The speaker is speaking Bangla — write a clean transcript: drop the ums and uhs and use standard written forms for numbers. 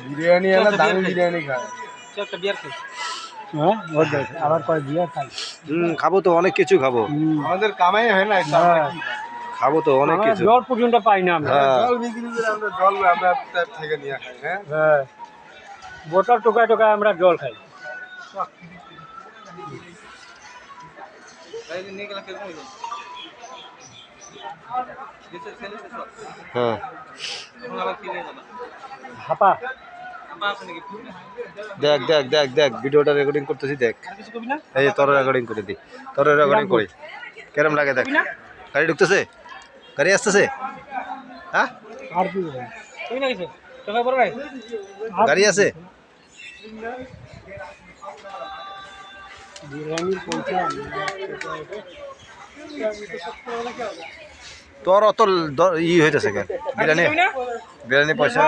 বিরিয়ানি এলা দামি বিরিয়ানি খায়। একটা বিয়ার খাই। হ্যাঁ ওর দেখ আবার কয় বিয়ার খাই। খাবো তো অনেক কিছু খাবো। আমাদের কামাই হয় না এটা আমরা কি খাই? খাবো তো অনেক আমরা কিছু। জল পর্যন্ত পাই না আমরা। হ্যাঁ। জল বিক্রি করে আমরা জল আমরা ট্যাপ থেকে নিয়ে খাই। হ্যাঁ হ্যাঁ বোতল টোকায় টোকায় আমরা জল খাই। এই নিয়ে গেলে কেমন হইলো? দিছে সেলে সব। হ্যাঁ এখন আবার কি নিয়ে যাবা? হাপা আপা আছে নাকি? দেখ দেখ দেখ দেখ ভিডিওটা রেকর্ডিং করতেছি দেখ। আর কিছু কবি না? এই যে তোর রেকর্ডিং করে দি, তোর রেকর্ডিং করি কেরম লাগে দেখ। গাড়ি ঢুকতেছে, গাড়ি আসতেছে। হ্যাঁ আর কি বলবো? কবি না কিছু? টাকা বড় ভাই? গাড়ি আছে। বিরিয়ানির পয়সা তোর অত ই হইতেছে কেন বিরিয়ানি, বিরিয়ানি পয়সা